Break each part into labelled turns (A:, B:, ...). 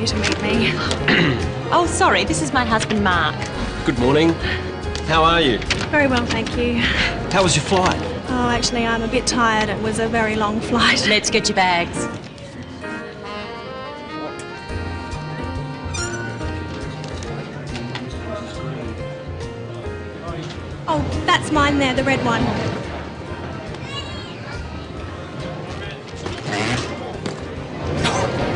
A: you to meet me.
B: Oh, sorry, this is my husband, Mark.
C: Good morning. How are you?
A: Very well, thank you.
C: How was your flight?
A: Oh, actually, I'm a bit tired. It was a very long flight.
B: Let's get your bags.
A: Oh, that's mine there, the red one.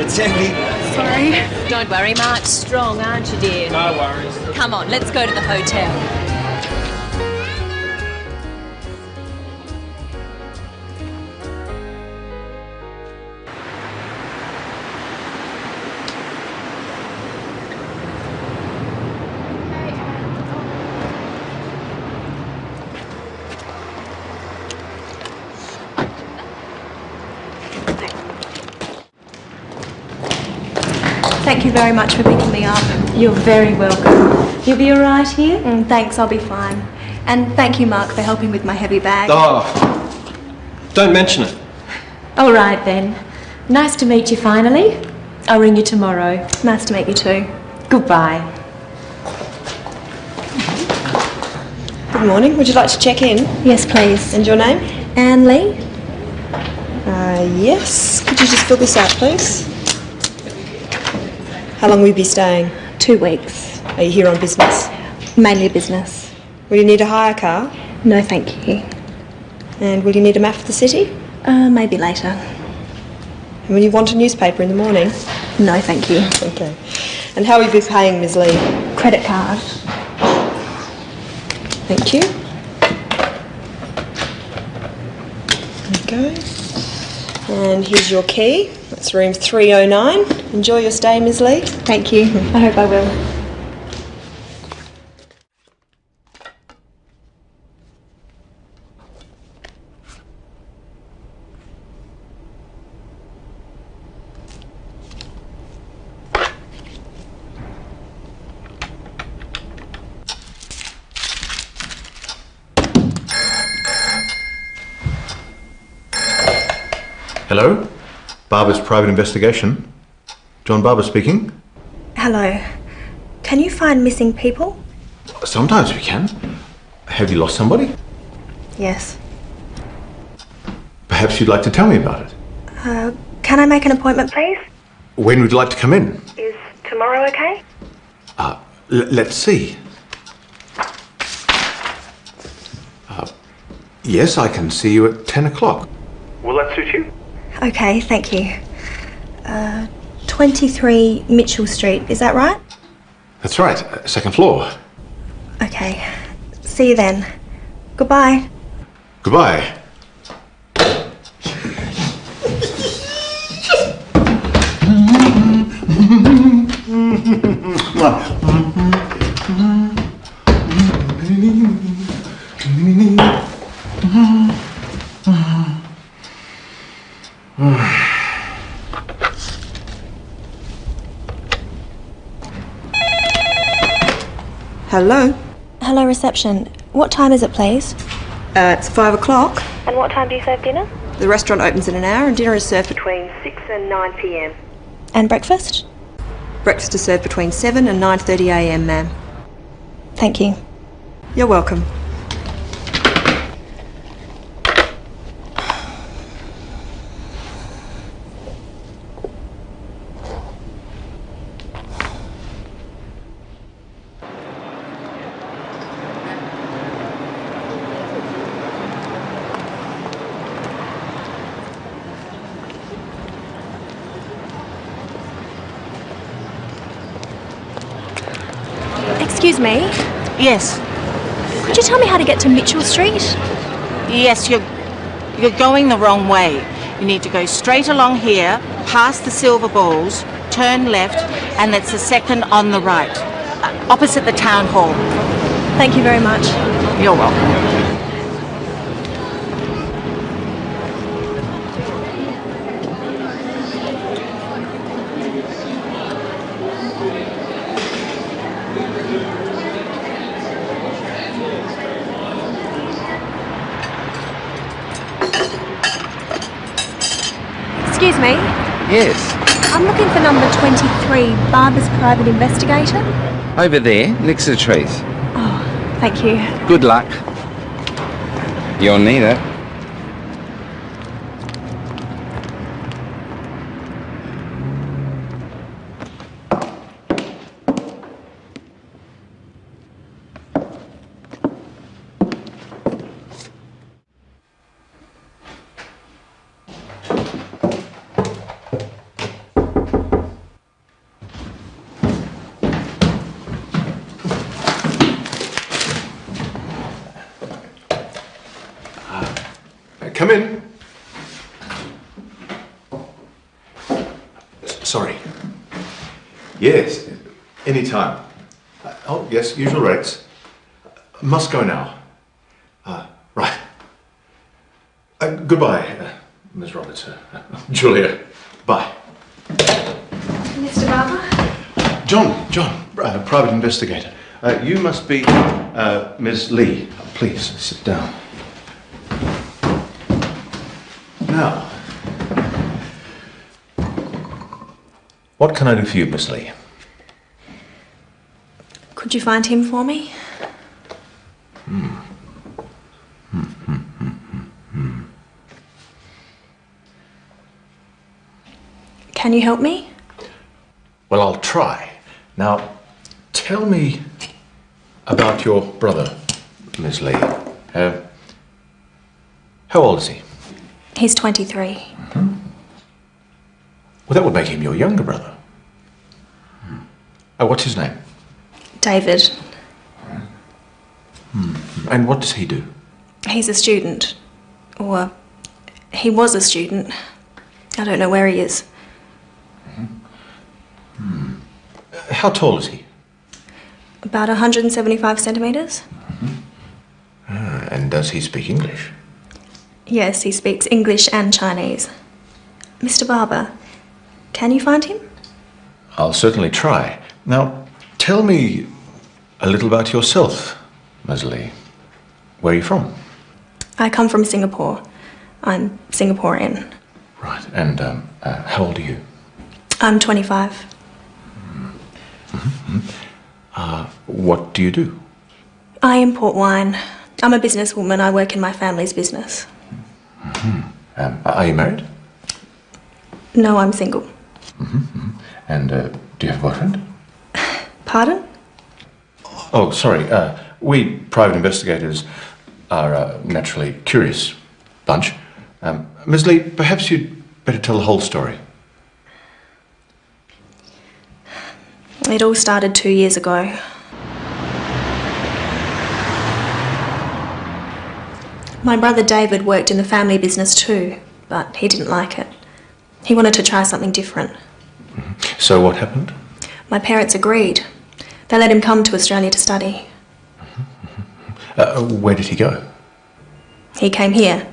C: It's Andy.
A: Sorry.
B: Don't worry, Mark's strong, aren't you, dear?
C: No worries.
B: Come on, let's go to the hotel.
A: Thank you very much for picking me up.
B: You're very welcome. You'll be all right here?
A: Thanks, I'll be fine. And thank you, Mark, for helping with my heavy bag.
C: Oh, don't mention it.
B: All right, then. Nice to meet you finally. I'll ring you tomorrow.
A: Nice to meet you too.
B: Goodbye.
D: Good morning. Would you like to check in?
A: Yes, please.
D: And your name?
A: Anne Lee?
D: Yes. Could you just fill this out, please? How long will you be staying?
A: 2 weeks.
D: Are you here on business?
A: Mainly business.
D: Will you need a hire car?
A: No, thank you.
D: And will you need a map of the city?
A: Maybe later.
D: And will you want a newspaper in the morning?
A: No, thank you.
D: Okay. And how will you be paying, Ms. Lee?
A: Credit card.
D: Thank you. Okay. And here's your key. That's room 309. Enjoy your stay, Ms. Lee.
A: Thank you. I hope I will.
E: Hello? Barber's Private Investigation. John Barber speaking.
A: Hello. Can you find missing people?
E: Sometimes we can. Have you lost somebody?
A: Yes.
E: Perhaps you'd like to tell me about it.
A: Can I make an appointment, please?
E: When would you like to come in?
A: Is tomorrow okay?
E: Let's see. Yes, I can see you at 10 o'clock. Will that suit you?
A: Okay, thank you. 23 Mitchell Street, is that right?
E: That's right, second floor.
A: Okay. See you then. Goodbye.
E: Goodbye.
D: Hello?
A: Hello, reception. What time is it, please?
D: It's 5 o'clock.
A: And what time do you serve dinner?
D: The restaurant opens in an hour and dinner is served between 6 and 9 p.m.
A: And breakfast?
D: Breakfast is served between 7 and 9:30 a.m, ma'am.
A: Thank you.
D: You're welcome.
A: Excuse me.
F: Yes,
A: Could you tell me how to get to Mitchell Street?
F: yes, you're going the wrong way. You need to go straight along here, past the silver balls, turn left, and it's the second on the right, opposite the town hall.
A: Thank you very much.
F: You're welcome.
A: Excuse me.
E: Yes.
A: I'm looking for number 23, Barbara's private investigator.
G: Over there, next to the trees.
A: Oh, thank you.
G: Good luck. You'll need it.
E: Come in. Sorry. Yes, any time. Oh, yes, usual rates. Must go now. Right. Goodbye, Ms. Roberts. Julia. Bye.
A: Mr. Barber?
E: John, private investigator. You must be Ms. Lee. Please, sit down. Now, what can I do for you, Miss Lee?
D: Could you find him for me? Can you help me?
E: Well, I'll try. Now, tell me about your brother, Miss Lee. How old is he?
D: He's 23.
E: Well, that would make him your younger brother. What's his name?
D: David.
E: And what does he do?
D: He's a student. Or he was a student. I don't know where he is.
E: How tall is he?
D: About 175 centimetres.
E: And does he speak English?
D: Yes, he speaks English and Chinese. Mr. Barber, can you find him?
E: I'll certainly try. Now, tell me a little about yourself, Ms. Lee. Where are you from?
D: I come from Singapore. I'm Singaporean.
E: Right, and how old are you?
D: I'm 25.
E: What do you do?
D: I import wine. I'm a businesswoman. I work in my family's business.
E: Are you married?
D: No, I'm single.
E: And do you have a boyfriend?
D: Pardon?
E: Oh, sorry. We private investigators are a naturally curious bunch. Ms. Lee, perhaps you'd better tell the whole story.
D: It all started 2 years ago. My brother David worked in the family business too, but he didn't like it. He wanted to try something different.
E: So what happened?
D: My parents agreed. They let him come to Australia to study.
E: Where did he go?
D: He came here,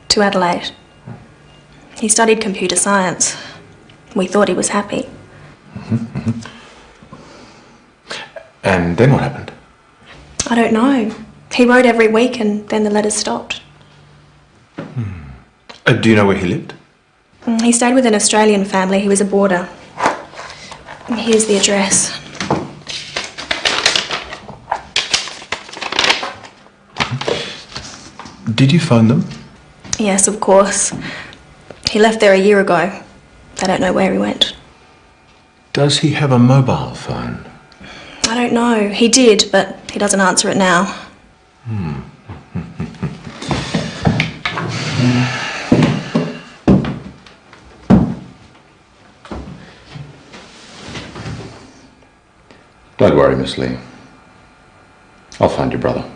D: to Adelaide. He studied computer science. We thought he was happy.
E: And then what happened?
D: I don't know. He wrote every week and then the letters stopped.
E: Do you know where he lived?
D: He stayed with an Australian family. He was a boarder. Here's the address.
E: Did you phone them?
D: Yes, of course. He left there a year ago. They don't know where he went.
E: Does he have a mobile phone?
D: I don't know. He did, but he doesn't answer it now.
E: Don't worry, Miss Lee. I'll find your brother.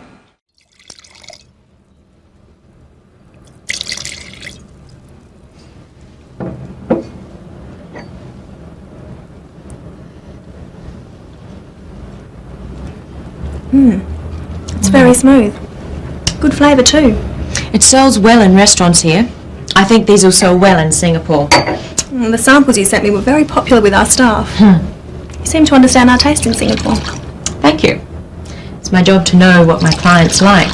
D: It's very smooth. Good flavour too.
B: It sells well in restaurants here. I think these will sell well in Singapore.
D: The samples you sent me were very popular with our staff. You seem to understand our taste in Singapore.
B: Thank you. It's my job to know what my clients like.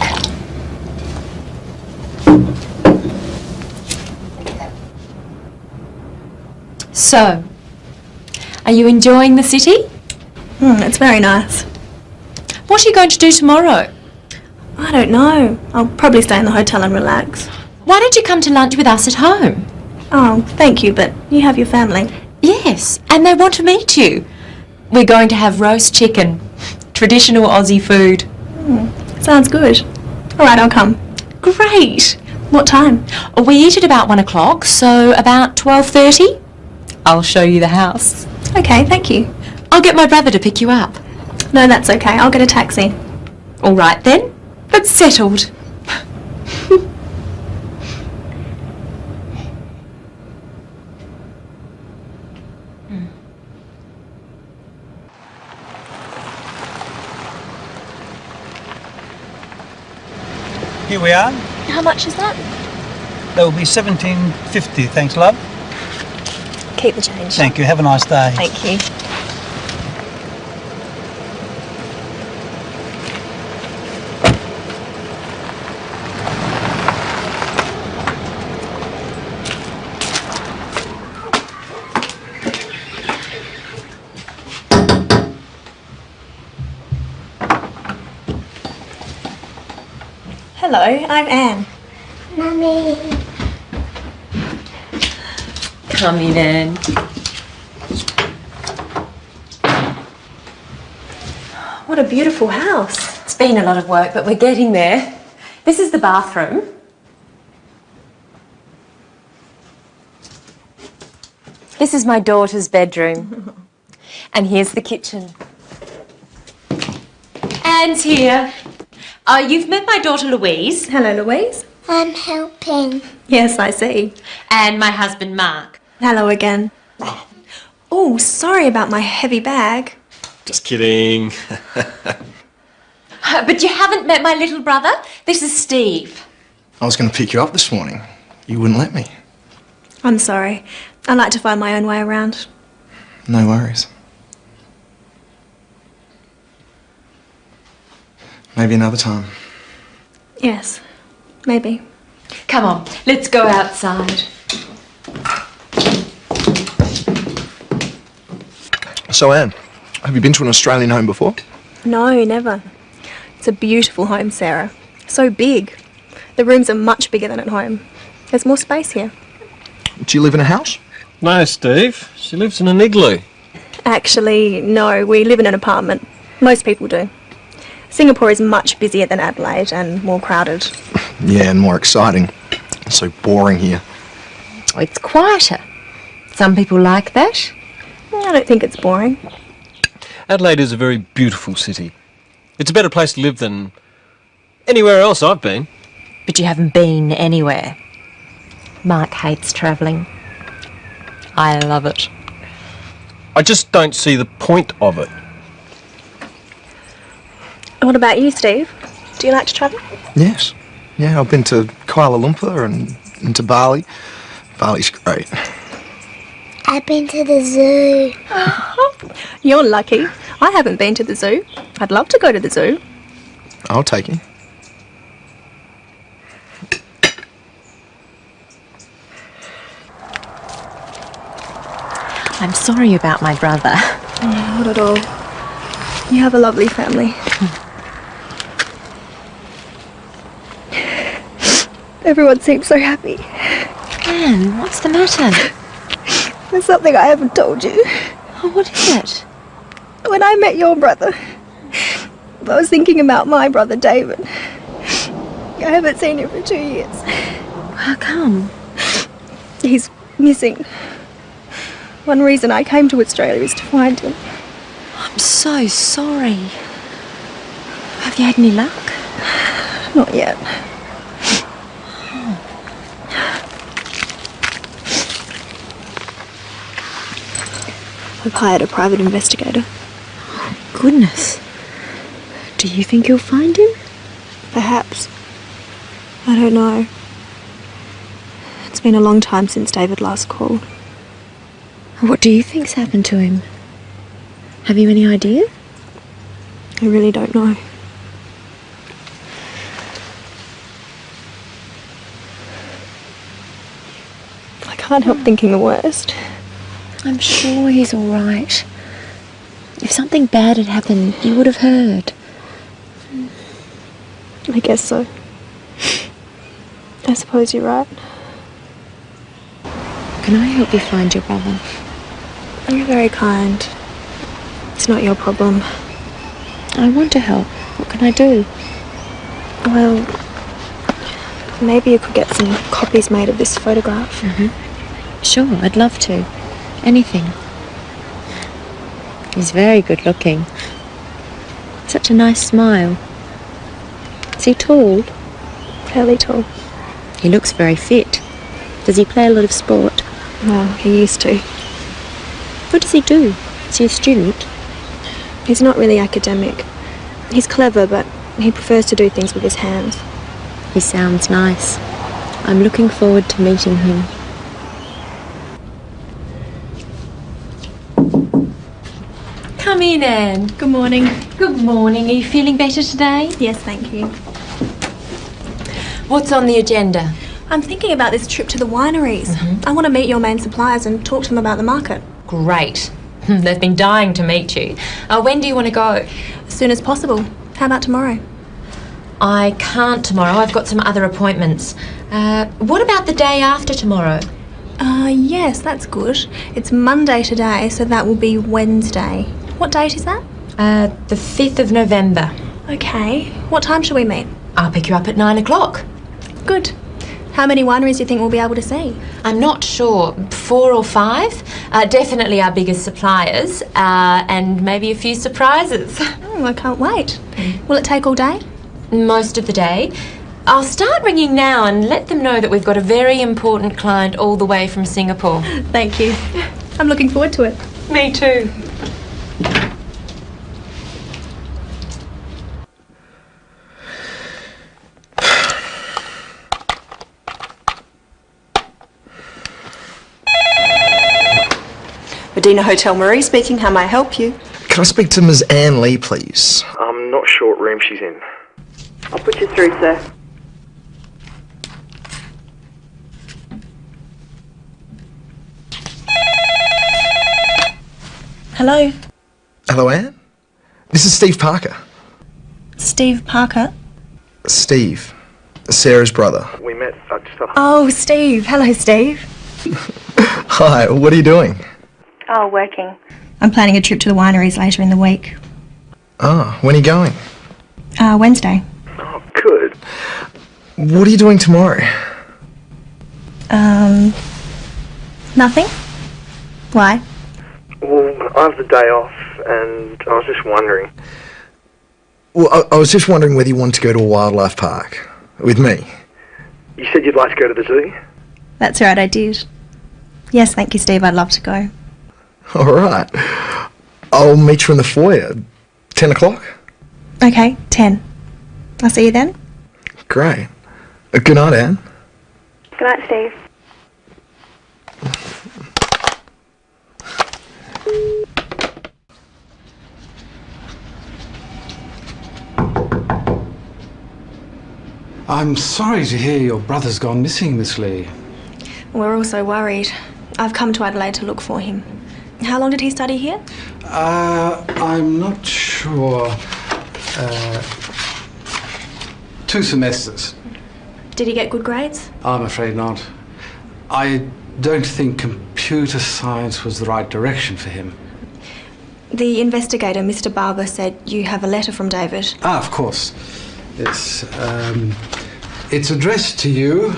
B: So, Are you enjoying the city?
D: It's very nice.
B: What are you going to do tomorrow?
D: I don't know. I'll probably stay in the hotel and relax.
B: Why don't you come to lunch with us at home?
D: Oh, thank you, but you have your family.
B: Yes, and they want to meet you. We're going to have roast chicken, traditional Aussie food.
D: Sounds good. All right, I'll come.
B: Great.
D: What time?
B: We eat at about 1 o'clock, so about 12:30. I'll show you the house.
D: Okay, thank you.
B: I'll get my brother to pick you up.
D: No, that's okay. I'll get a taxi.
B: All right then, it's settled.
H: Here we are.
D: How much is that?
H: That will be $17.50. Thanks, love.
D: Keep the change.
H: Thank you. Have a nice day.
D: Thank you. Hello, I'm Anne.
I: Mummy.
B: Come in, Anne.
D: What a beautiful house.
B: It's been a lot of work, but we're getting there. This is the bathroom. This is my daughter's bedroom. And here's the kitchen. Anne's here. You've met my daughter Louise.
D: Hello, Louise.
I: I'm helping.
D: Yes, I see.
B: And my husband Mark.
D: Hello again. Oh, sorry about my heavy bag.
C: Just kidding.
B: But you haven't met my little brother? This is Steve.
J: I was going to pick you up this morning. You wouldn't let me.
D: I'm sorry. I like to find my own way around.
J: No worries. Maybe another time.
D: Yes, maybe.
B: Come on, let's go outside.
J: So, Anne, have you been to an Australian home before?
D: No, never. It's a beautiful home, Sarah. So big. The rooms are much bigger than at home. There's more space here.
J: Do you live in a house?
C: No, Steve. She lives in an igloo.
D: Actually, no, we live in an apartment. Most people do. Singapore is much busier than Adelaide and more crowded.
J: Yeah, and more exciting. It's so boring here.
B: It's quieter. Some people like that.
D: I don't think it's boring.
C: Adelaide is a very beautiful city. It's a better place to live than anywhere else I've been.
B: But you haven't been anywhere. Mark hates travelling. I love it.
C: I just don't see the point of it.
D: What about you, Steve? Do you like to travel?
J: Yes. Yeah, I've been to Kuala Lumpur and to Bali. Bali's great.
I: I've been to the zoo.
D: You're lucky. I haven't been to the zoo. I'd love to go to the zoo.
J: I'll take you.
B: I'm sorry about my brother.
D: Not at all. You have a lovely family. Everyone seems so happy.
B: Anne, what's the matter?
D: There's something I haven't told you.
B: Oh, what is it?
D: When I met your brother, I was thinking about my brother David. I haven't seen him for 2 years.
B: How come?
D: He's missing. One reason I came to Australia is to find him.
B: I'm so sorry. Have you had any luck?
D: Not yet. I've hired a private investigator.
B: Goodness. Do you think you'll find him?
D: Perhaps. I don't know. It's been a long time since David last called.
B: What do you think's happened to him? Have you any idea?
D: I really don't know. I can't help thinking the worst.
B: I'm sure he's all right. If something bad had happened, you would have heard.
D: I guess so. I suppose you're right.
B: Can I help you find your brother?
D: You're very kind. It's not your problem.
B: I want to help. What can I do?
D: Well, maybe you could get some copies made of this photograph.
B: Sure, I'd love to. Anything. He's very good looking. Such a nice smile. Is he tall?
D: Fairly tall.
B: He looks very fit. Does he play a lot of sport?
D: Well, he used to.
B: What does he do? Is he a student?
D: He's not really academic. He's clever, but he prefers to do things with his hands.
B: He sounds nice. I'm looking forward to meeting him. Come in, Anne.
D: Good morning.
B: Good morning. Are you feeling better today?
D: Yes, thank you.
B: What's on the agenda?
D: I'm thinking about this trip to the wineries. I want to meet your main suppliers and talk to them about the market.
B: Great. They've been dying to meet you. When do you want to go?
D: As soon as possible. How about tomorrow?
B: I can't tomorrow. I've got some other appointments. What about the day after tomorrow?
D: Yes, that's good. It's Monday today, so that will be Wednesday. What date is that?
B: The 5th of November.
D: Okay. What time shall we meet?
B: I'll pick you up at 9 o'clock.
D: Good. How many wineries do you think we'll be able to see?
B: I'm not sure. 4 or 5. Definitely our biggest suppliers, and maybe a few surprises.
D: Oh, I can't wait. Will it take all day?
B: Most of the day. I'll start ringing now and let them know that we've got a very important client all the way from Singapore.
D: Thank you. I'm looking forward to it.
B: Me too.
K: Medina Hotel Marie speaking. How may I help you?
J: Can I speak to Ms. Anne Lee, please?
L: I'm not sure what room she's in.
K: I'll put you through, sir.
D: Hello.
J: Hello, Anne? This is Steve Parker.
D: Steve Parker?
J: Steve. Sarah's brother.
L: We met just
D: Oh, Steve. Hello, Steve.
J: Hi, what are you doing?
D: Oh, working. I'm planning a trip to the wineries later in the week.
J: Ah, when are you going?
D: Wednesday.
L: Oh, good.
J: What are you doing tomorrow?
D: Nothing? Why?
L: Well, I have the day off, and I was just wondering.
J: Well, I was just wondering whether you wanted to go to a wildlife park with me.
L: You said you'd like to go to the zoo?
D: That's right, I did. Yes, thank you, Steve. I'd love to go.
J: All right. I'll meet you in the foyer. 10 o'clock?
D: Okay, 10. I'll see you then.
J: Great. Good night, Anne.
D: Good night, Steve.
M: I'm sorry to hear your brother's gone missing, Miss Lee.
D: We're all so worried. I've come to Adelaide to look for him. How long did he study here?
M: I'm not sure. 2 semesters.
D: Did he get good grades?
M: I'm afraid not. I don't think computer science was the right direction for him.
D: The investigator, Mr. Barber, said you have a letter from David.
M: Ah, of course. It's addressed to you.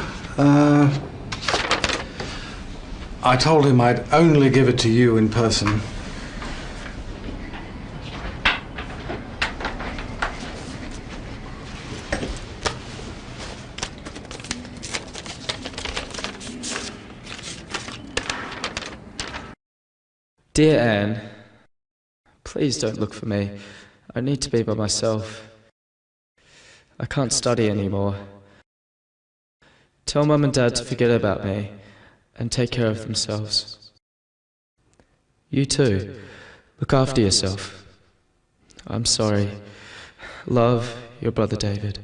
M: I told him I'd only give it to you in person.
N: Dear Anne, please don't look for me. I need to be by myself. I can't study anymore. Tell Mum and Dad to forget about me and take care of themselves. You too. Look after yourself. I'm sorry. Love, your brother David.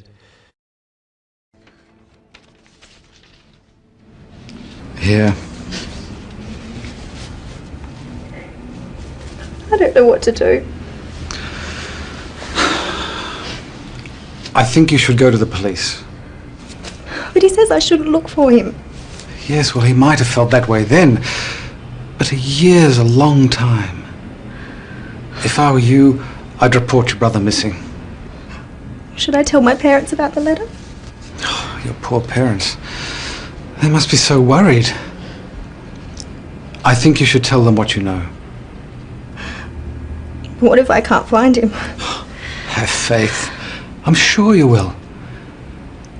M: Here.
K: I don't know what to do.
M: I think you should go to the police.
K: But he says I shouldn't look for him.
M: Yes, well, he might have felt that way then, but a year's a long time. If I were you, I'd report your brother missing.
K: Should I tell my parents about the letter?
M: Oh, your poor parents. They must be so worried. I think you should tell them what you know.
K: What if I can't find him?
M: Have faith. I'm sure you will.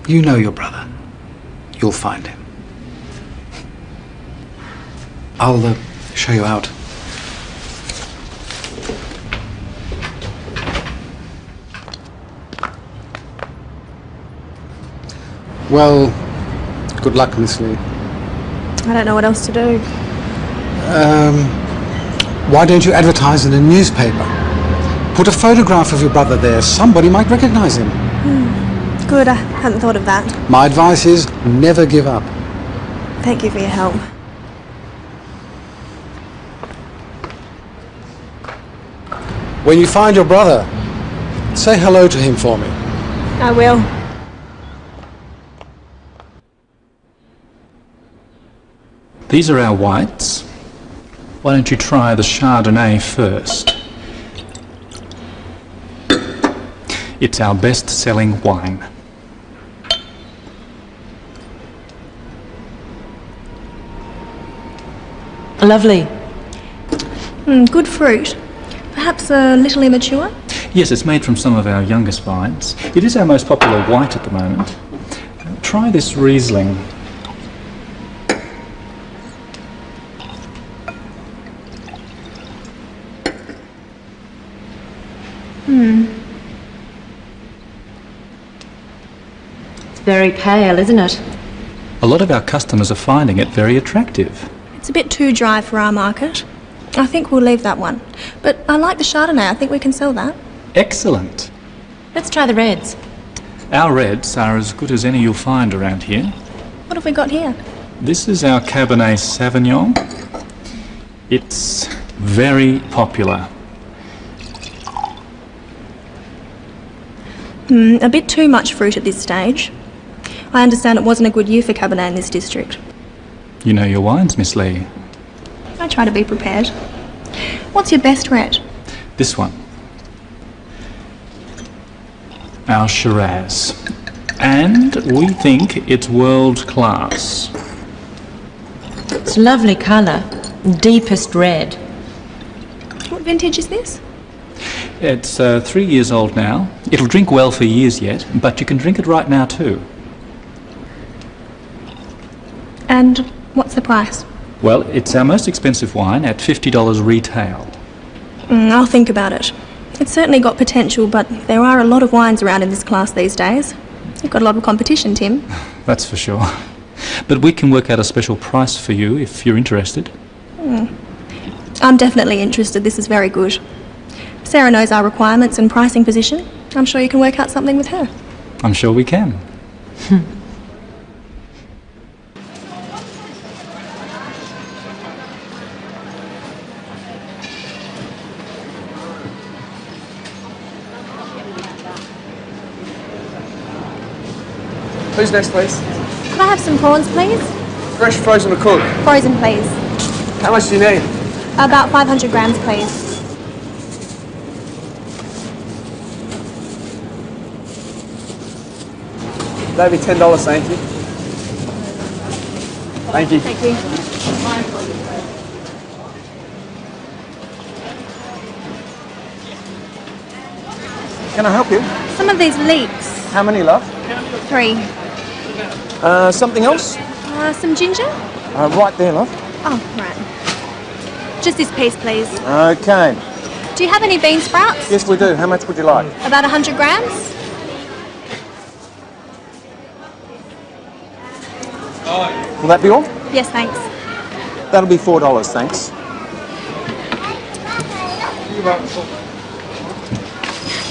M: You know your brother. You'll find him. I'll show you out. Well, good luck, Miss Lee.
K: I don't know what else to do.
M: Why don't you advertise in a newspaper? Put a photograph of your brother there. Somebody might recognize him.
K: Good, I hadn't thought of that.
M: My advice is never give up.
K: Thank you for your help.
M: When you find your brother, say hello to him for me.
K: I will.
O: These are our whites. Why don't you try the Chardonnay first? It's our best-selling wine.
B: Lovely.
D: Good fruit. Perhaps a little immature?
O: Yes, it's made from some of our youngest vines. It is our most popular white at the moment. Try this Riesling.
B: It's very pale, isn't it?
O: A lot of our customers are finding it very attractive.
D: It's a bit too dry for our market. I think we'll leave that one. But I like the Chardonnay. I think we can sell that.
O: Excellent.
B: Let's try the reds.
O: Our reds are as good as any you'll find around here.
D: What have we got here?
O: This is our Cabernet Sauvignon. It's very popular.
D: A bit too much fruit at this stage. I understand it wasn't a good year for Cabernet in this district.
O: You know your wines, Miss Lee.
D: I try to be prepared. What's your best red?
O: This one. Our Shiraz. And we think it's world class.
B: It's a lovely colour. Deepest red.
D: What vintage is this?
O: It's 3 years old now. It'll drink well for years yet, but you can drink it right now too.
D: And what's the price?
O: Well, it's our most expensive wine at $50 retail.
D: I'll think about it. It's certainly got potential, but there are a lot of wines around in this class these days. You've got a lot of competition, Tim.
O: That's for sure. But we can work out a special price for you if you're interested.
D: I'm definitely interested. This is very good. Sarah knows our requirements and pricing position. I'm sure you can work out something with her.
O: I'm sure we can.
J: Who's next, please?
D: Could I have some prawns, please?
J: Fresh, frozen or cooked?
D: Frozen, please.
J: How much do you need?
D: About 500 grams, please.
J: That'd be $10, thank you. Thank you.
D: Thank you.
J: Can I help you?
D: Some of these leeks.
J: How many, love?
D: 3.
J: Something else?
D: Some ginger?
J: Right there, love.
D: Oh, right. Just this piece, please.
J: Okay.
D: Do you have any bean sprouts?
J: Yes, we do. How much would you like?
D: About 100 grams?
J: Will that be all?
D: Yes, thanks.
J: That'll be $4, thanks.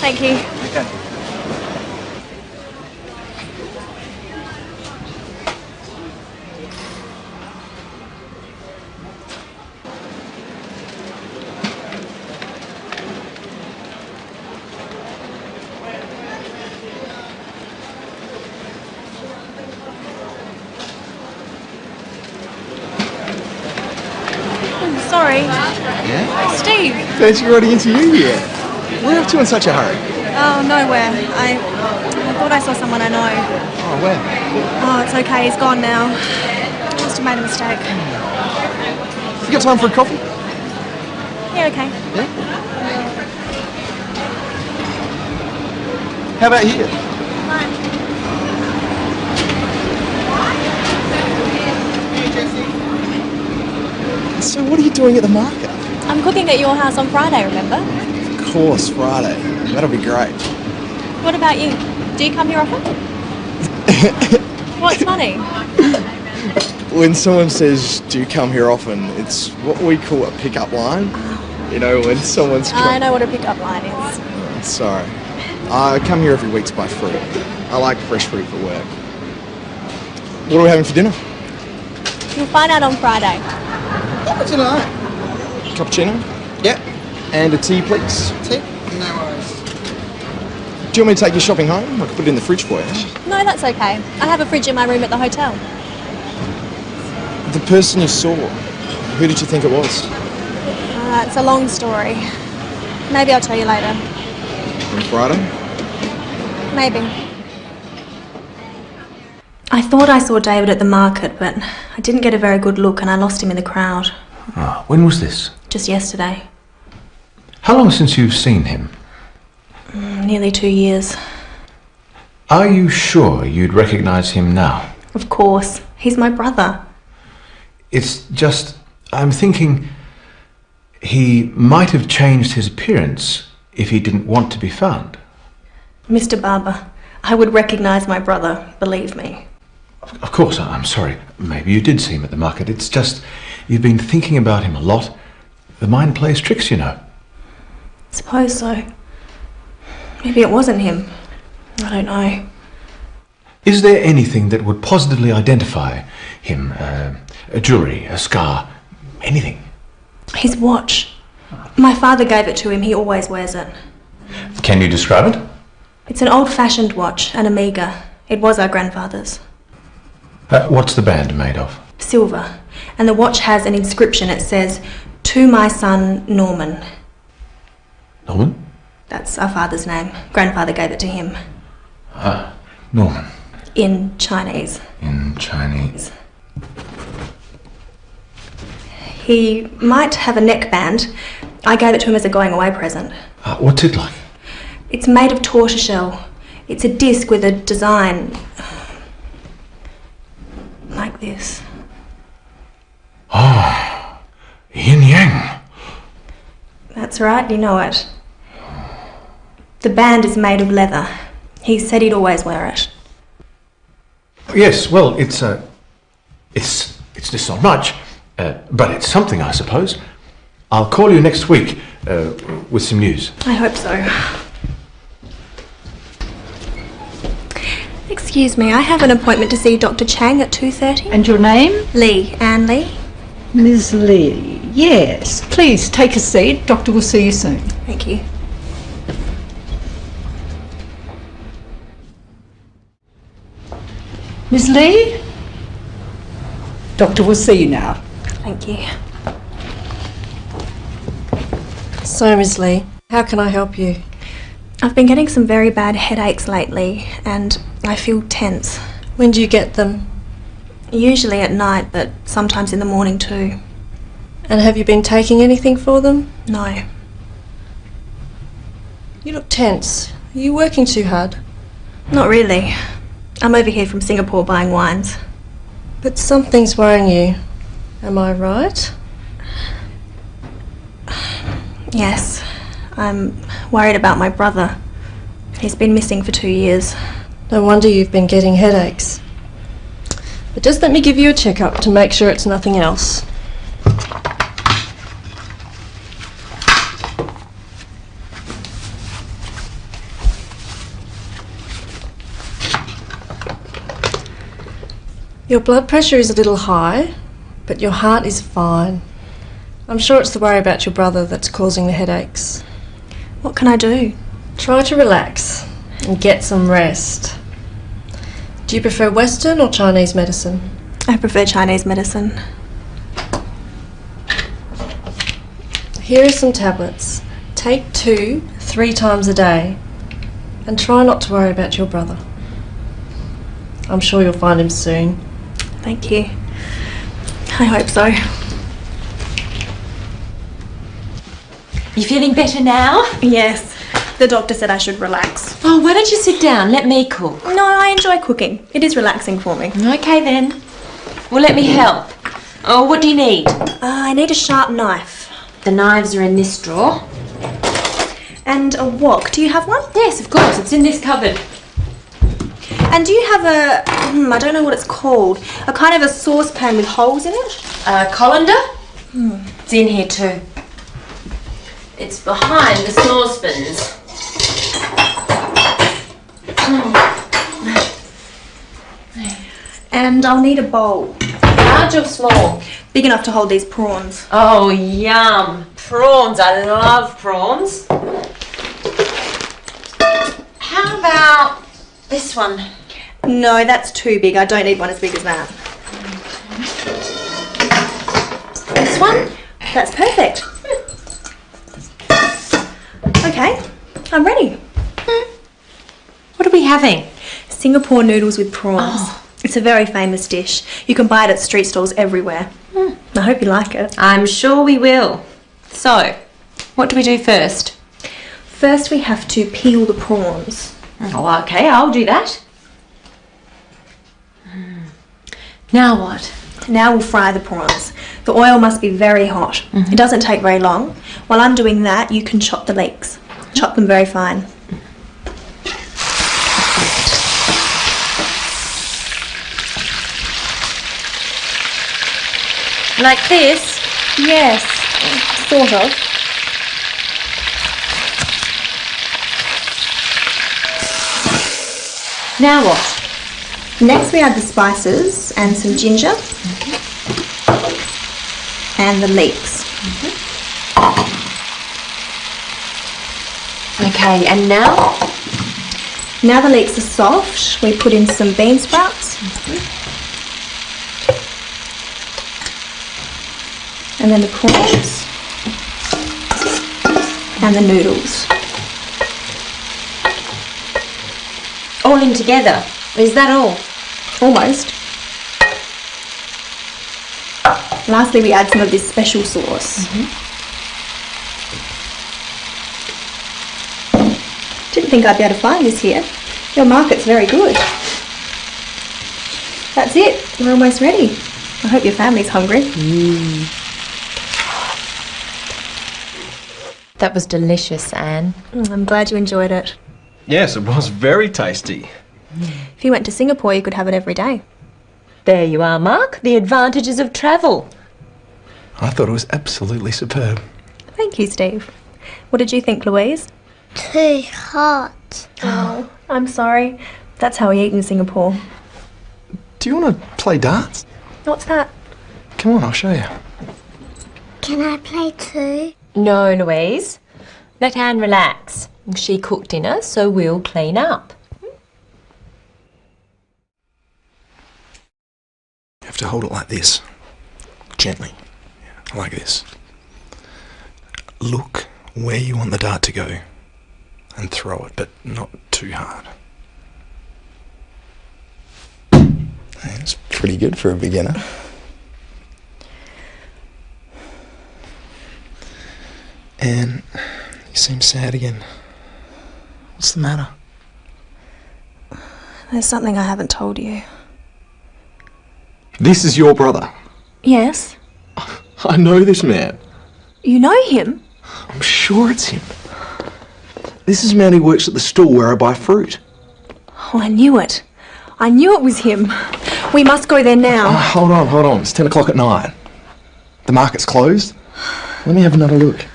D: Thank you.
J: Okay. Yeah?
K: Steve!
J: Fancy riding into you yet? Where are you up to in such a hurry?
K: Oh, nowhere. I thought I saw someone I know.
J: Oh, where?
K: Oh, it's okay. He's gone now. Must have made a mistake.
J: You got time for a coffee?
K: Yeah, okay.
J: Yeah? How about here? So what are you doing at the market?
K: I'm cooking at your house on Friday, remember?
J: Of course, Friday. That'll be great.
K: What about you? Do you come here often? What's funny?
J: When someone says, do you come here often, it's what we call a pickup line. You know, when someone's...
K: I know what a pickup line is.
J: Sorry. I come here every week to buy fruit. I like fresh fruit for work. What are we having for dinner?
K: You'll find out on Friday.
J: What's tonight? Cappuccino? Yep. And a tea, please. Tea? No worries. Do you want me to take you shopping home? I can put it in the fridge for you.
K: No, that's okay. I have a fridge in my room at the hotel.
J: The person you saw, who did you think it was?
K: It's a long story. Maybe I'll tell you later.
J: On Friday?
K: Maybe.
D: I thought I saw David at the market, but I didn't get a very good look and I lost him in the crowd.
E: Oh, when was this?
D: Just yesterday.
E: How long since you've seen him?
D: Nearly 2 years.
E: Are you sure you'd recognise him now?
D: Of course. He's my brother.
E: It's just, I'm thinking he might have changed his appearance if he didn't want to be found.
D: Mr. Barber, I would recognise my brother, believe me.
E: Of course, I'm sorry. Maybe you did see him at the market. It's just, you've been thinking about him a lot. The mind plays tricks, you know.
D: Suppose so. Maybe it wasn't him. I don't know.
E: Is there anything that would positively identify him? A jewellery, a scar, anything?
D: His watch. My father gave it to him. He always wears it.
E: Can you describe it?
D: It's an old-fashioned watch, an Omega. It was our grandfather's.
E: What's the band made of?
D: Silver. And the watch has an inscription. It says, "To my son, Norman."
E: Norman?
D: That's our father's name. Grandfather gave it to him.
E: Norman.
D: In Chinese.
E: In Chinese.
D: He might have a neckband. I gave it to him as a going-away present.
E: What's it like?
D: It's made of tortoiseshell. It's a disc with a design like this.
E: Ah, yin yang.
D: That's right, you know it. The band is made of leather. He said he'd always wear it.
E: Yes, well, it's just not much, but it's something, I suppose. I'll call you next week with some news.
D: I hope so. Excuse me, I have an appointment to see Dr. Chang at 2:30.
P: And your name?
D: Lee, Anne Lee.
P: Ms. Lee. Yes. Please take a seat. Doctor will see you soon.
D: Thank you.
P: Ms. Lee? Doctor will see you now.
D: Thank you.
Q: So, Ms. Lee, how can I help you?
D: I've been getting some very bad headaches lately and I feel tense.
Q: When do you get them?
D: Usually at night, but sometimes in the morning too.
Q: And have you been taking anything for them?
D: No.
Q: You look tense. Are you working too hard?
D: Not really. I'm over here from Singapore buying wines.
Q: But something's worrying you. Am I right?
D: Yes. I'm worried about my brother. He's been missing for 2 years.
Q: No wonder you've been getting headaches. But just let me give you a checkup to make sure it's nothing else. Your blood pressure is a little high, but your heart is fine. I'm sure it's the worry about your brother that's causing the headaches.
D: What can I do?
Q: Try to relax and get some rest. Do you prefer Western or Chinese medicine?
D: I prefer Chinese medicine.
Q: Here are some tablets. Take 2 3 times a day. And try not to worry about your brother. I'm sure you'll find him soon.
D: Thank you. I hope so.
B: You feeling better now?
D: Yes. The doctor said I should relax.
B: Oh, why don't you sit down? Let me cook.
D: No, I enjoy cooking. It is relaxing for me.
B: Okay then. Well, let me help. Oh, what do you need?
D: I need a sharp knife.
B: The knives are in this drawer.
D: And a wok. Do you have one?
B: Yes, of course. It's in this cupboard.
D: And do you have a, I don't know what it's called, a kind of a saucepan with holes in it?
B: A colander? It's in here too. It's behind the saucepans.
D: And I'll need a bowl.
B: Large or small?
D: Big enough to hold these prawns.
B: Oh, yum. Prawns. I love prawns. How about this one?
D: No, that's too big. I don't need one as big as that.
B: This one?
D: That's perfect. Okay, I'm ready.
B: What are we having?
D: Singapore noodles with prawns.
B: Oh.
D: It's a very famous dish. You can buy it at street stalls everywhere. I hope you like it.
B: I'm sure we will. So, what do we do first?
D: First we have to peel the prawns.
B: Oh, okay, I'll do that. Now what?
D: Now we'll fry the prawns. The oil must be very hot. It doesn't take very long. While I'm doing that, you can chop the leeks. Chop them very fine.
B: Like this?
D: Yes, sort of.
B: Now what?
D: Next we add the spices and some ginger and the leeks.
B: Okay, and now?
D: Now the leeks are soft, we put in some bean sprouts. And then the prawns and the noodles.
B: All in together. Is that all?
D: Almost. Lastly, we add some of this special sauce. Didn't think I'd be able to find this here. Your market's very good. That's it. We're almost ready. I hope your family's hungry.
B: That was delicious, Anne.
D: I'm glad you enjoyed it.
C: Yes, it was very tasty.
D: If you went to Singapore, you could have it every day.
B: There you are, Mark. The advantages of travel.
J: I thought it was absolutely superb.
D: Thank you, Steve. What did you think, Louise?
I: Too hot.
D: Oh, I'm sorry. That's how we eat in Singapore.
J: Do you want to play darts?
D: What's that?
J: Come on, I'll show you.
I: Can I play too?
B: No, Louise. Let Anne relax. She cooked dinner, so we'll clean up.
J: You have to hold it like this. Gently. Yeah, like this. Look where you want the dart to go and throw it, but not too hard. That's pretty good for a beginner. And you seem sad again. What's the matter?
D: There's something I haven't told you.
J: This is your brother.
D: Yes?
J: I know this man.
D: You know him?
J: I'm sure it's him. This is a man who works at the stall where I buy fruit.
D: Oh, I knew it. I knew it was him. We must go there now.
J: Hold on. It's 10 o'clock at night. The market's closed. Let me have another look.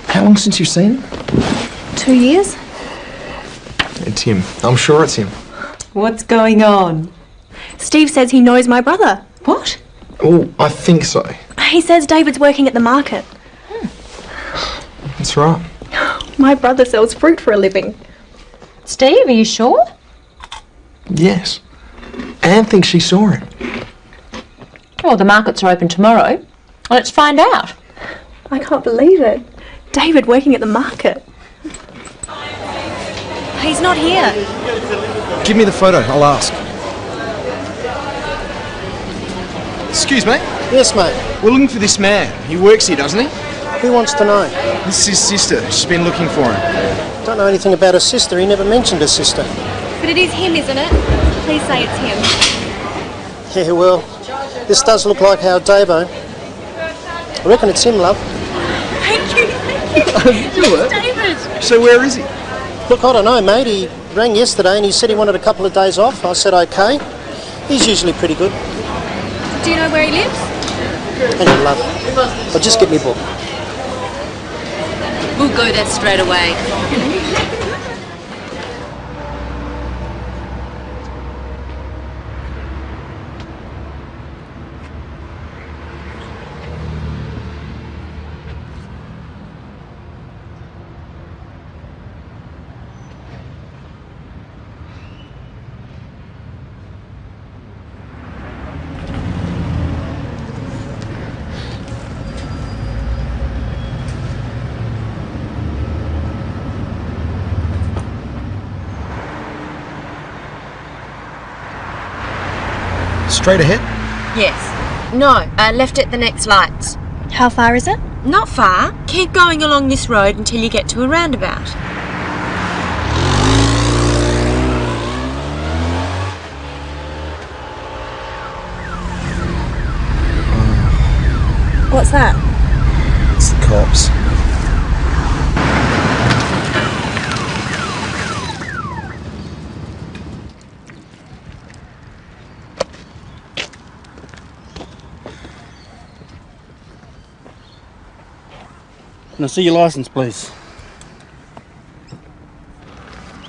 J: How long since you've seen him?
D: 2 years?
J: It's him. I'm sure it's him.
B: What's going on?
D: Steve says he knows my brother.
B: What?
J: Oh, I think so.
D: He says David's working at the market.
J: That's right.
D: My brother sells fruit for a living.
B: Steve, are you sure?
J: Yes. Anne thinks she saw him.
B: Well, the markets are open tomorrow. Let's find out.
D: I can't believe it. David working at the market. He's not here.
J: Give me the photo, I'll ask. Excuse me?
R: Yes, mate.
J: We're looking for this man. He works here, doesn't he?
R: Who wants to know?
J: This is his sister. She's been looking for him.
R: Don't know anything about her sister. He never mentioned her sister.
D: But it is him, isn't it? Please say it's him.
R: Yeah, well, this does look like our Davo. I reckon it's him, love.
D: Thank you, thank you.
J: Do it?
D: David.
J: So where is he?
R: Look, I don't know, mate. He rang yesterday and he said he wanted a couple of days off. I said okay. He's usually pretty good.
D: Do you know where he lives?
R: Hang on, love. I'll just get me book.
B: We'll go there straight away.
J: Straight ahead?
B: Yes. No, left at the next lights.
D: How far is it?
B: Not far. Keep going along this road until you get to a roundabout.
D: What's that?
J: It's the cops.
R: Can I see your licence, please?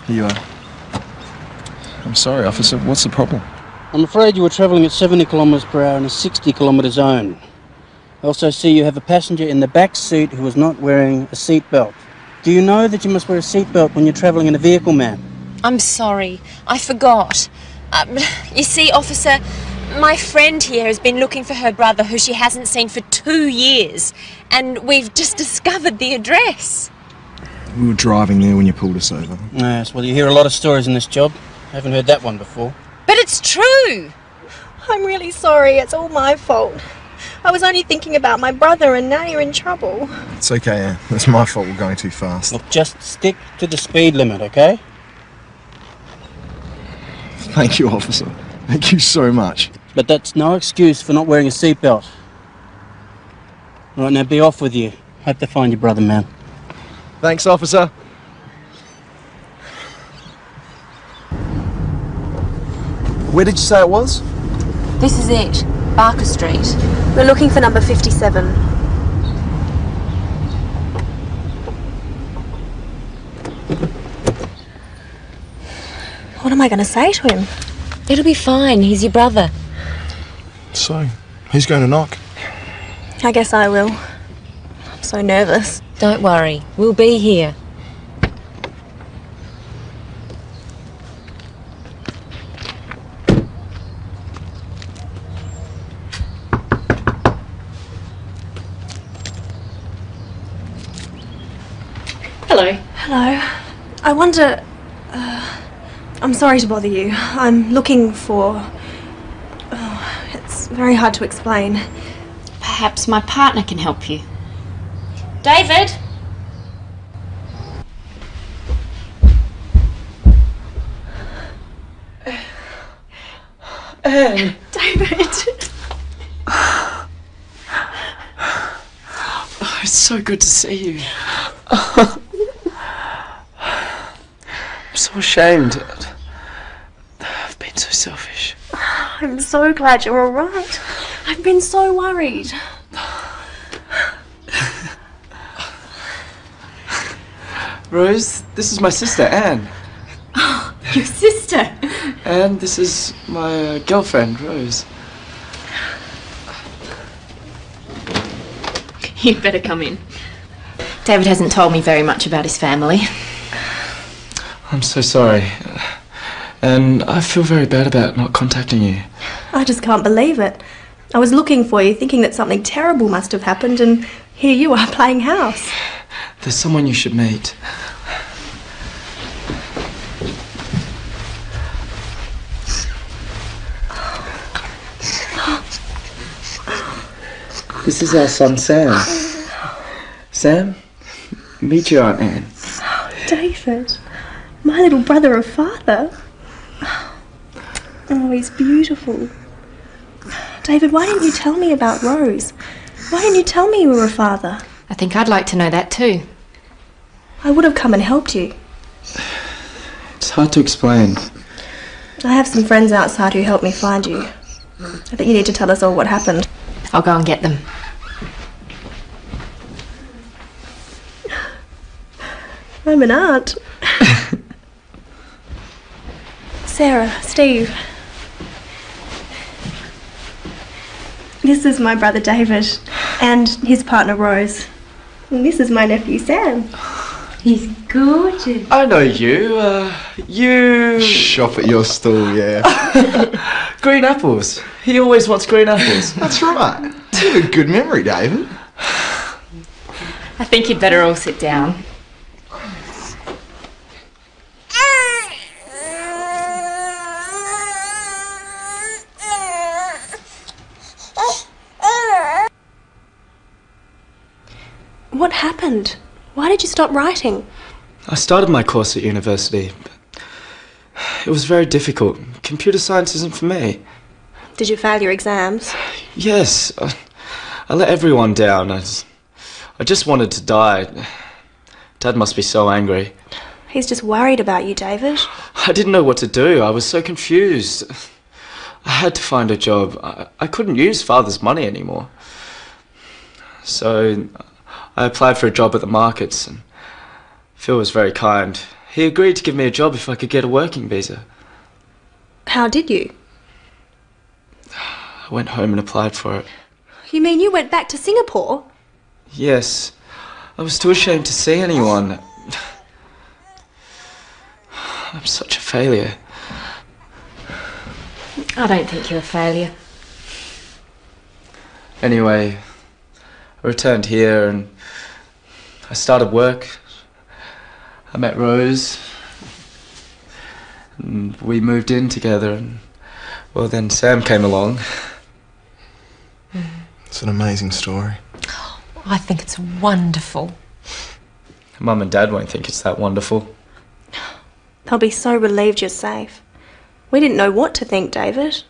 J: Here you are. I'm sorry, officer. What's the problem?
R: I'm afraid you were travelling at 70 kilometres per hour in a 60 kilometre zone. I also see you have a passenger in the back seat who was not wearing a seatbelt. Do you know that you must wear a seatbelt when you're travelling in a vehicle, ma'am?
B: I'm sorry. I forgot. You see, officer, my friend here has been looking for her brother who she hasn't seen for 2 years. And we've just discovered the address.
J: We were driving there when you pulled us over.
R: Yes, well, you hear a lot of stories in this job. I haven't heard that one before.
B: But it's true!
D: I'm really sorry. It's all my fault. I was only thinking about my brother and now you're in trouble.
J: It's okay, Anne. It's my fault we're going too fast.
R: Look, just stick to the speed limit, okay?
J: Thank you, officer. Thank you so much.
R: But that's no excuse for not wearing a seatbelt. Right, now be off with you. Hope to find your brother, man.
J: Thanks, officer. Where did you say it was?
B: This is it. Barker Street.
D: We're looking for number 57. What am I going to say to him?
B: It'll be fine. He's your brother.
J: So, who's going to knock?
D: I guess I will. I'm so nervous.
B: Don't worry. We'll be here.
Q: Hello.
D: Hello. I wonder... I'm sorry to bother you. I'm looking for... it's very hard to explain.
S: Perhaps my partner can help you.
B: David!
Q: Anne.
D: David!
Q: Oh, it's so good to see you. I'm so ashamed. I've been so selfish.
D: I'm so glad you're all right. I've been so worried.
Q: Rose, this is my sister, Anne.
S: Oh, your sister?
Q: And this is my girlfriend, Rose.
S: You'd better come in. David hasn't told me very much about his family.
Q: I'm so sorry. And I feel very bad about not contacting you.
D: I just can't believe it. I was looking for you, thinking that something terrible must have happened, and Here you are playing house.
N: There's someone you should meet. This is our son, Sam. Sam, meet your Aunt Anne.
D: David, my little brother of father. Oh, he's beautiful. David, why didn't you tell me about Rose? Why didn't you tell me you were a father?
S: I think I'd like to know that too.
D: I would have come and helped you.
N: It's hard to explain.
D: I have some friends outside who helped me find you. I think you need to tell us all what happened.
S: I'll go and get them.
D: I'm an aunt. Sarah, Steve. This is my brother David and his partner Rose. And this is my nephew Sam.
S: He's gorgeous.
N: I know you. You...
J: Shop at your stall, yeah.
N: Green apples. He always wants green apples.
J: That's right. You have a good memory, David.
S: I think you'd better all sit down.
D: What happened? Why did you stop writing?
N: I started my course at university, but it was very difficult. Computer science isn't for me.
D: Did you fail your exams?
N: Yes, I let everyone down. I just wanted to die. Dad must be so angry.
D: He's just worried about you, David.
N: I didn't know what to do. I was so confused. I had to find a job. I couldn't use Father's money anymore. So I applied for a job at the markets, and Phil was very kind. He agreed to give me a job if I could get a working visa.
D: How did you?
N: I went home and applied for it.
D: You mean you went back to Singapore?
N: Yes. I was too ashamed to see anyone. I'm such a failure.
S: I don't think you're a failure.
N: Anyway, I returned here and I started work. I met Rose. And we moved in together, and well, then Sam came along.
J: It's an amazing story.
B: I think it's wonderful.
N: Mum and Dad won't think it's that wonderful.
D: They'll be so relieved you're safe. We didn't know what to think, David.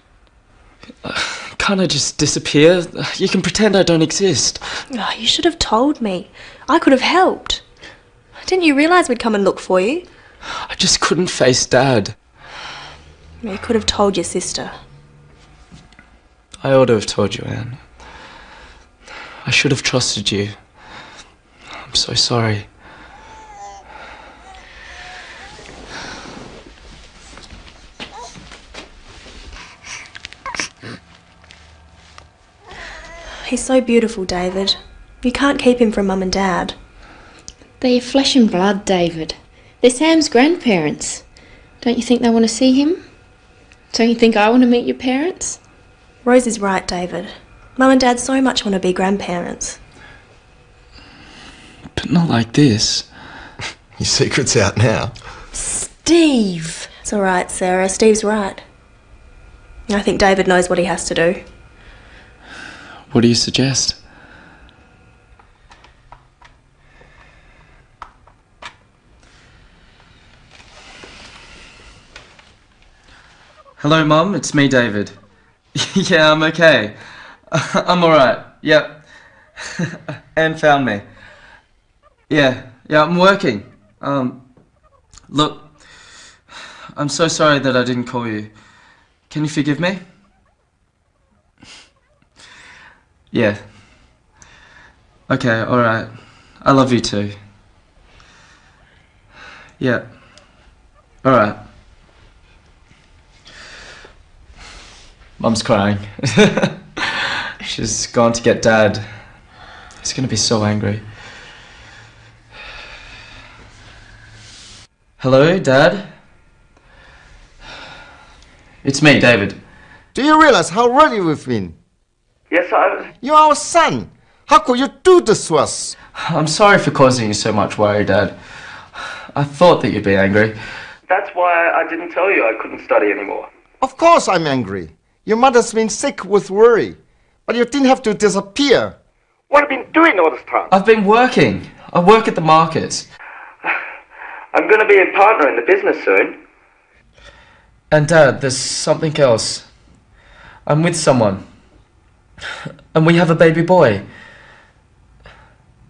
N: Can't I just disappear? You can pretend I don't exist.
D: Oh, you should have told me. I could have helped. Didn't you realise we'd come and look for you?
N: I just couldn't face Dad.
D: You could have told your sister.
N: I ought to have told you, Anne. I should have trusted you. I'm so sorry.
D: He's so beautiful, David. You can't keep him from Mum and Dad.
S: They're flesh and blood, David. They're Sam's grandparents. Don't you think they want to see him? Don't you think I want to meet your parents?
D: Rose is right, David. Mum and Dad so much want to be grandparents.
N: But not like this.
J: Your secret's out now.
B: Steve!
D: It's all right, Sarah. Steve's right. I think David knows what he has to do.
N: What do you suggest? Hello, Mum. It's me, David. Yeah, I'm okay. I'm alright. Yep. Anne found me. Yeah, I'm working. Look, I'm so sorry that I didn't call you. Can you forgive me? Yeah. Okay, alright. I love you too. Yeah. Alright. Mum's crying. She's gone to get Dad. He's gonna be so angry. Hello, Dad? It's me, David.
T: Do you realize how ready we've been?
L: Yes,
T: You're our son.
J: How could you do this to us?
N: I'm sorry for causing you so much worry, Dad. I thought that you'd be angry.
L: That's why I didn't tell you I couldn't study anymore.
J: Of course I'm angry. Your mother's been sick with worry. But you didn't have to disappear.
L: What have you been doing all this time?
N: I've been working. I work at the market.
L: I'm going to be a partner in the business soon.
N: And Dad, there's something else. I'm with someone. And we have a baby boy.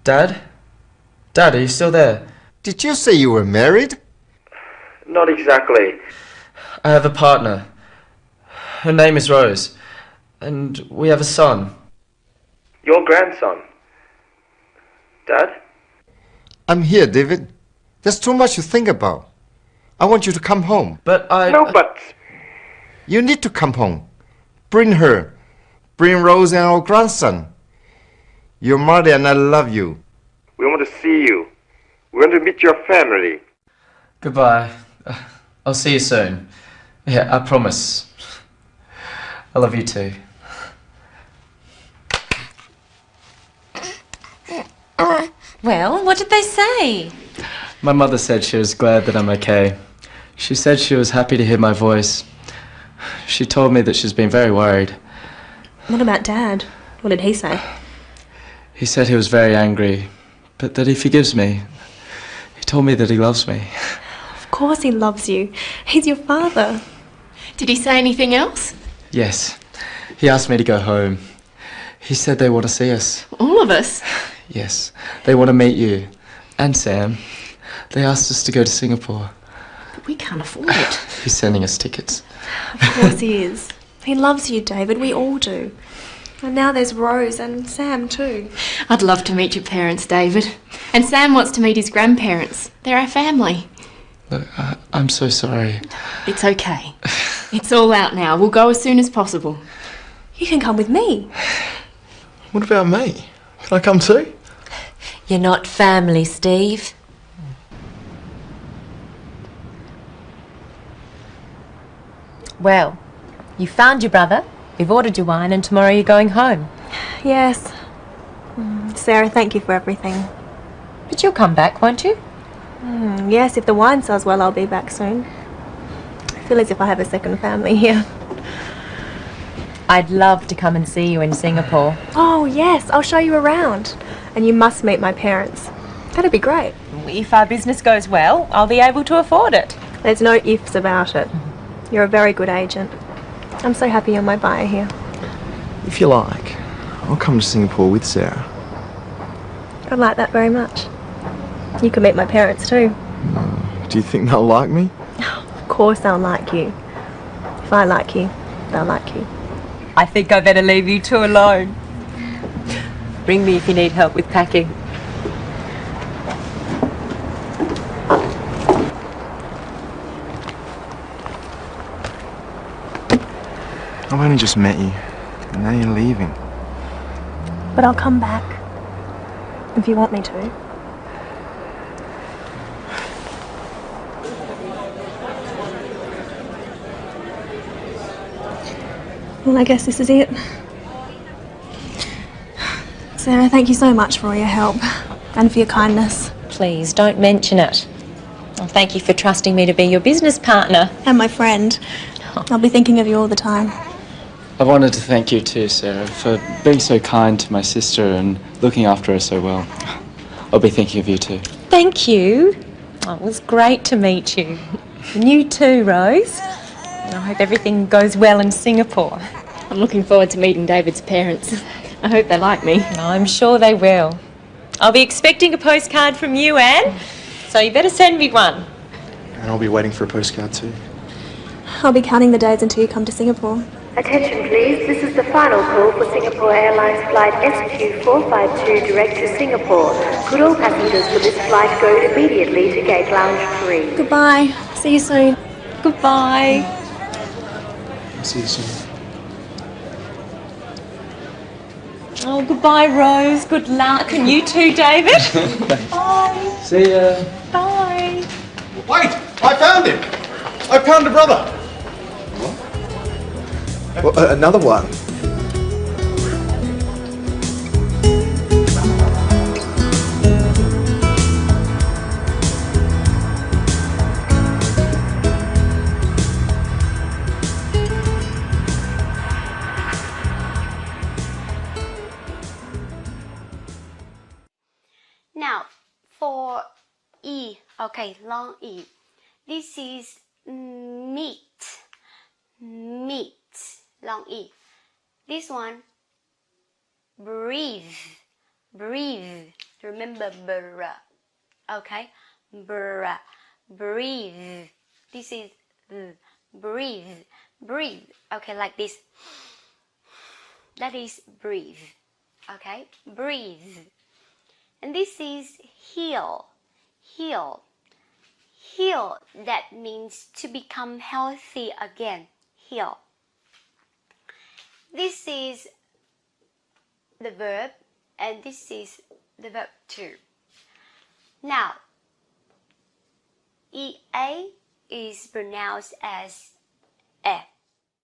N: Dad? Dad, are you still there?
J: Did you say you were married?
L: Not exactly.
N: I have a partner. Her name is Rose. And we have a son.
L: Your grandson. Dad?
J: I'm here, David. There's too much to think about. I want you to come home.
N: But I...
L: No buts.
J: You need to come home. Bring her. Bring Rose and our grandson. Your mother and I love you.
L: We want to see you. We want to meet your family.
N: Goodbye. I'll see you soon. Yeah, I promise. I love you too.
B: Well, what did they say?
N: My mother said she was glad that I'm okay. She said she was happy to hear my voice. She told me that she's been very worried.
D: What about Dad? What did he say?
N: He said he was very angry, but that he forgives me. He told me that he loves me.
D: Of course he loves you. He's your father.
S: Did he say anything else?
N: Yes. He asked me to go home. He said they want to see us.
S: All of us?
N: Yes. They want to meet you. And Sam. They asked us to go to Singapore.
S: But we can't afford it.
N: He's sending us tickets.
D: Of course he is. He loves you, David. We all do. And now there's Rose and Sam too.
S: I'd love to meet your parents, David. And Sam wants to meet his grandparents. They're our family.
N: Look, I'm so sorry.
S: It's okay. It's all out now. We'll go as soon as possible.
D: You can come with me.
J: What about me? Can I come too?
B: You're not family, Steve. Well, you found your brother, we've ordered your wine, and tomorrow you're going home.
D: Yes. Sarah, thank you for everything.
B: But you'll come back, won't you?
D: Yes, if the wine sells well, I'll be back soon. I feel as if I have a second family here.
B: I'd love to come and see you in Singapore.
D: Oh, yes, I'll show you around. And you must meet my parents. That'd be great.
B: If our business goes well, I'll be able to afford it.
D: There's no ifs about it. You're a very good agent. I'm so happy you're my buyer here.
J: If you like, I'll come to Singapore with Sarah.
D: I'd like that very much. You can meet my parents too.
J: Do you think they'll like me?
D: Of course they'll like you. If I like you, they'll like you.
B: I think I better leave you two alone. Ring me if you need help with packing.
J: I've only just met you, and now you're leaving.
D: But I'll come back. If you want me to. Well, I guess this is it. Sarah, thank you so much for all your help and for your kindness.
B: Please, don't mention it. Well, thank you for trusting me to be your business partner.
D: And my friend. I'll be thinking of you all the time.
N: I wanted to thank you too, Sarah, for being so kind to my sister and looking after her so well. I'll be thinking of you too.
B: Thank you. Oh, it was great to meet you. And you too, Rose. I hope everything goes well in Singapore.
S: I'm looking forward to meeting David's parents. I hope they like me.
B: I'm sure they will. I'll be expecting a postcard from you, Anne, so you better send me one.
J: And I'll be waiting for a postcard too.
D: I'll be counting the days until you come to Singapore.
T: Attention please, this is the final call for Singapore Airlines flight SQ452 direct to Singapore. Could all passengers for this flight go immediately to gate lounge 3?
D: Goodbye. See you soon.
B: Goodbye.
J: See you soon.
B: Oh, goodbye, Rose. Good luck. And you too, David. Bye.
N: See ya.
B: Bye.
J: Wait! I found him! I found a brother! What? Well, another one.
I: E. Okay, long E. This is meat. Meat. Long E. This one, breathe. Breathe. Remember br. Okay, br. Breathe. This is breathe. Breathe. Okay, like this. That is breathe. Okay, breathe. And this is heal. Heal. Heal, that means to become healthy again. Heal. This is the verb, and this is the verb too. Now, EA is pronounced as E.